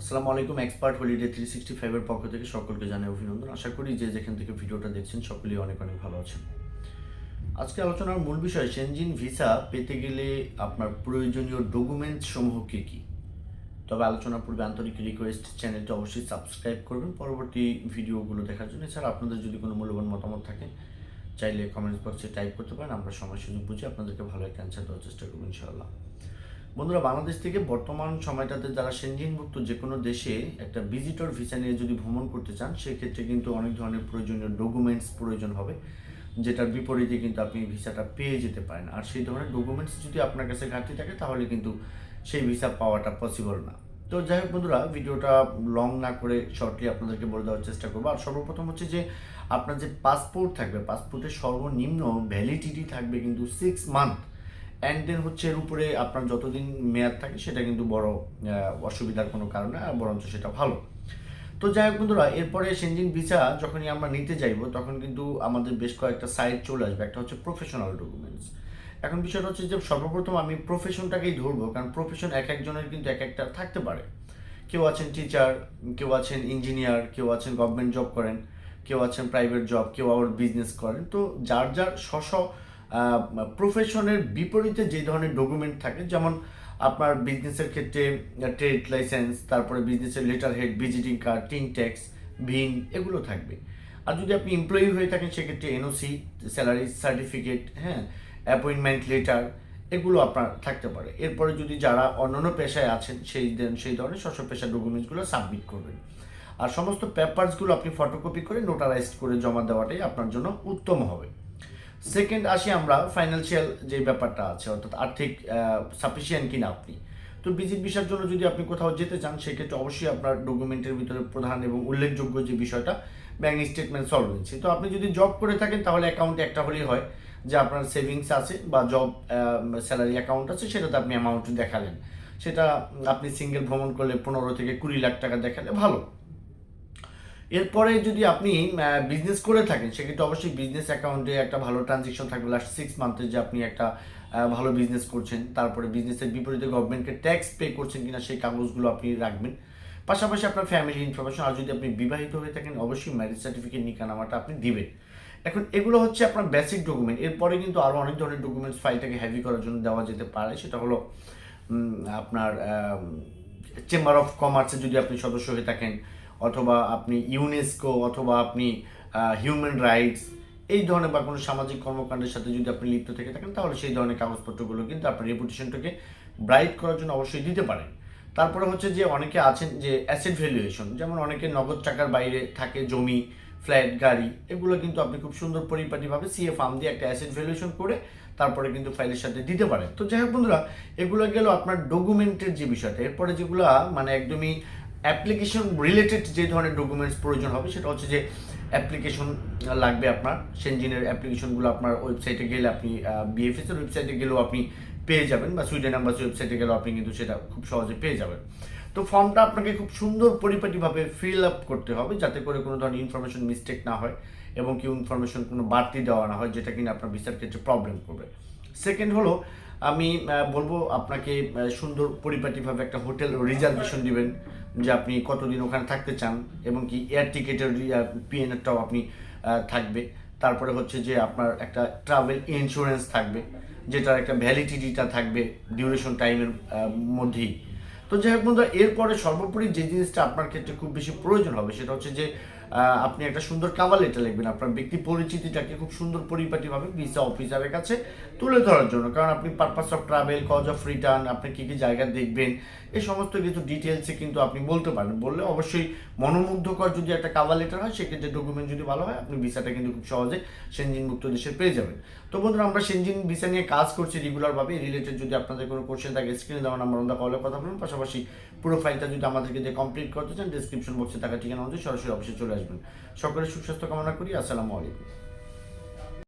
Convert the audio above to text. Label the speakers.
Speaker 1: আসসালামু আলাইকুম। Expert holiday 365 এর পক্ষ থেকে সকলকে জানাই অভিনন্দন। আশা করি যে যেখান থেকে ভিডিওটা দেখছেন সকলেই অনেক অনেক ভালো আছেন। আজকে আলোচনার মূল বিষয় সেনজিন ভিসা পেতে গেলে আপনার প্রয়োজনীয় ডকুমেন্টস সমূহ কী কী। তবে আলোচনার পূর্বে আন্তরিক রিকোয়েস্ট, চ্যানেলটি অবশ্যই সাবস্ক্রাইব করবেন পরবর্তী ভিডিওগুলো দেখার জন্য। এছাড়া আপনাদের যদি কোনো মূল্যবান মতামত থাকে চাইলে কমেন্টস বক্সে টাইপ করতে পারেন। আমরা সময় সুযোগ বুঝে আপনাদেরকে ভালো একটা অ্যান্সার দেওয়ার চেষ্টা করবো ইনশাআল্লাহ। বন্ধুরা, বাংলাদেশ থেকে বর্তমান সময়টাতে যারা সেনজিনভুক্ত যে কোনো দেশে একটা ভিজিটর ভিসা নিয়ে যদি ভ্রমণ করতে চান, সেক্ষেত্রে কিন্তু অনেক ধরনের প্রয়োজনীয় ডকুমেন্টস প্রয়োজন হবে, যেটার বিপরীতে কিন্তু আপনি ভিসাটা পেয়ে যেতে পারেন। আর সেই ধরনের ডকুমেন্টস যদি আপনার কাছে ঘাটতি থাকে তাহলে কিন্তু সেই ভিসা পাওয়াটা পসিবল না। তো যাই হোক বন্ধুরা, ভিডিওটা লং না করে শর্টলি আপনাদেরকে বলে দেওয়ার চেষ্টা করবো। আর সর্বপ্রথম হচ্ছে যে আপনার যে পাসপোর্ট থাকবে, পাসপোর্টের সর্বনিম্ন ভ্যালিডিটি থাকবে কিন্তু 6 মান্থ। অ্যান্ড দেন হচ্ছে এর উপরে আপনার যতদিন মেয়াদ থাকে সেটা কিন্তু বড় অসুবিধার কোনো কারণে, আর বরঞ্চ সেটা ভালো। তো যাই হোক বন্ধুরা, এরপরে সেনজিন ভিসা যখনই আমরা নিতে যাইব তখন কিন্তু আমাদের বেশ কয়েকটা সাইট চলে আসবে। একটা হচ্ছে প্রফেশনাল ডকুমেন্টস। এখন বিষয়টা হচ্ছে যে সর্বপ্রথম আমি প্রফেশনটাকেই ধরবো, কারণ প্রফেশন এক একজনের কিন্তু এক একটা থাকতে পারে। কেউ আছেন টিচার, কেউ আছেন ইঞ্জিনিয়ার, কেউ আছেন গভর্নমেন্ট জব করেন, কেউ আছেন প্রাইভেট জব, কেউ আবার বিজনেস করেন। তো যার যার প্রফেশনের বিপরীতে যে ধরনের ডকুমেন্ট থাকে, যেমন আপনার বিজনেসের ক্ষেত্রে ট্রেড লাইসেন্স, তারপরে বিজনেসের letter head, visiting card, tin tax, ভিন, এগুলো থাকবে। আর যদি আপনি এমপ্লয়ি হয়ে থাকেন সেক্ষেত্রে এনওসি, স্যালারি সার্টিফিকেট, হ্যাঁ, অ্যাপয়েন্টমেন্ট লেটার, এগুলো আপনার থাকতে পারে। এরপরে যদি যারা অন্যান্য পেশায় আছেন সেই ধরনের পেশার ডকুমেন্টসগুলো সাবমিট করবেন। আর সমস্ত পেপারসগুলো আপনি ফটোকপি করে নোটারাইজড করে জমা দেওয়াটাই আপনার জন্য উত্তম হবে। সেকেন্ড আসি আমরা ফাইন্যান্সিয়াল যে ব্যাপারটা আছে, অর্থাৎ আর্থিক সাফিসিয়েন্ট কিনা আপনি। তো ভিজিট ভিসার জন্য যদি আপনি কোথাও যেতে চান সেক্ষেত্রে অবশ্যই আপনার ডকুমেন্টের ভিতরে প্রধান এবং উল্লেখযোগ্য যে বিষয়টা ব্যাংক স্টেটমেন্ট, সলভেন্সি। তো আপনি যদি জব করে থাকেন তাহলে অ্যাকাউন্টে একটা হলেই হয় যে আপনার সেভিংস আছে বা জব স্যালারি অ্যাকাউন্ট আছে, সেটাতে আপনি অ্যামাউন্ট দেখালেন। সেটা আপনি সিঙ্গেল ভ্রমণ করলে 15 থেকে 20 লাখ টাকা দেখালে ভালো। এরপরে যদি আপনি বিজনেস করে থাকেন সেক্ষেত্রে অবশ্যই বিজনেস অ্যাকাউন্টে একটা ভালো ট্রানজেকশন থাকবে লাস্ট 6 মান্থে, যে আপনি একটা ভালো বিজনেস করছেন। তারপরে বিজনেসের বিপরীতে গভর্নমেন্টকে ট্যাক্স পে করছেন কিনা সেই কাগজগুলো আপনি রাখবেন। পাশাপাশি আপনার ফ্যামিলি ইনফরমেশন, আর যদি আপনি বিবাহিত হয়ে থাকেন অবশ্যই ম্যারেজ সার্টিফিকেট, নিকানামাটা আপনি দিবেন। এখন এগুলো হচ্ছে আপনার বেসিক ডকুমেন্ট। এরপরে কিন্তু আরও অনেক ধরনের ডকুমেন্টস ফাইলটাকে হেভি করার জন্য দেওয়া যেতে পারে। সেটা হলো আপনার চেম্বার অফ কমার্সে যদি আপনি সদস্য হয়ে থাকেন, অথবা আপনি ইউনেস্কো, অথবা আপনি হিউম্যান রাইটস, এই ধরনের বা কোনো সামাজিক কর্মকাণ্ডের সাথে যদি আপনি লিপ্ত থেকে থাকেন তাহলে সেই ধরনের কাগজপত্রগুলো কিন্তু আপনার রেপুটেশনটাকে ব্রাইট করার জন্য অবশ্যই দিতে পারেন। তারপরে হচ্ছে যে অনেকে আছেন যে অ্যাসেট ভ্যালুয়েশন, যেমন অনেকে নগদ টাকার বাইরে থাকে, জমি, ফ্ল্যাট, গাড়ি, এগুলো কিন্তু আপনি খুব সুন্দর পরিপাটিভাবে সিএ ফার্ম দিয়ে একটা অ্যাসেট ভ্যালুয়েশন করে তারপরে কিন্তু ফাইলের সাথে দিতে পারেন। তো যাই হোক বন্ধুরা, এগুলো গেল আপনার ডকুমেন্টের যে বিষয়টা। এরপরে যেগুলো মানে একদমই অ্যাপ্লিকেশন রিলেটেড যে ধরনের ডকুমেন্টস প্রয়োজন হবে সেটা হচ্ছে যে অ্যাপ্লিকেশন লাগবে আপনার। সেনজিনের অ্যাপ্লিকেশনগুলো আপনার ওয়েবসাইটে গেলে আপনি বিএফএস এর ওয়েবসাইটে গেলেও আপনি পেয়ে যাবেন, বা সুইডেন এম্বাসি ওয়েবসাইটে গেলেও আপনি কিন্তু সেটা খুব সহজে পেয়ে যাবেন। তো ফর্মটা আপনাকে খুব সুন্দর পরিপাটিভাবে ফিল আপ করতে হবে যাতে করে কোনো ধরনের ইনফরমেশন মিস্টেক না হয় এবং কেউ ইনফরমেশন কোনো বাড়তি দেওয়া না হয়, যেটা কিনা আপনার ভিসার ক্ষেত্রে প্রবলেম করবে। সেকেন্ড হলো আমি বলবো আপনাকে সুন্দর পরিপাটিভাবে একটা হোটেল রিজার্ভেশন দিবেন, যে আপনি কতদিন ওখানে থাকতে চান, এবং কি এয়ার টিকেটের পিএনআরটাও আপনি থাকবে। তারপরে হচ্ছে যে আপনার একটা ট্রাভেল ইন্স্যুরেন্স থাকবে, যেটার একটা ভ্যালিডিটিটা থাকবে ডিউরেশন টাইমের মধ্যেই। তো যাই হোক বন্ধুরা, এরপরে সর্বোপরি যে জিনিসটা আপনার ক্ষেত্রে খুব বেশি প্রয়োজন হবে সেটা হচ্ছে যে আপনি একটা সুন্দর কাভার লেটার লিখবেন আপনার ব্যক্তি পরিচিতিটাকে খুব সুন্দর পরিপাটিভাবে ভিসা অফিসারের কাছে তুলে ধরার জন্য। কারণ আপনি purpose of travel, cause of return, আপনি কী কী জায়গা দেখবেন, এই সমস্ত কিছু ডিটেলসে কিন্তু আপনি বলতে পারেন। বললে অবশ্যই মনোমুগ্ধকর যদি একটা কাভার লেটার হয়, সেক্ষেত্রে ডকুমেন্ট যদি ভালো হয়, আপনি ভিসাটা কিন্তু খুব সহজে সেনজিনভুক্ত দেশে পেয়ে যাবেন। তো বন্ধুরা, আমরা সেনজিন ভিসা নিয়ে কাজ করছি রেগুলারভাবে। রিলেটেড যদি আপনাদের কোনো কোশ্চেন থাকে স্ক্রিনে দেওয়া নাম্বার আমরা কলে কথা বলুন। পাশাপাশি পুরো ফাইলটা যদি আমাদেরকে দিয়ে কমপ্লিট করতে চান, ডিসক্রিপশন বক্সে থাকা ঠিকানা অনুযায়ী সরাসরি অফিসে চলে আসবেন। সকলের সুস্বাস্থ্য কামনা করি। আসসালামু আলাইকুম।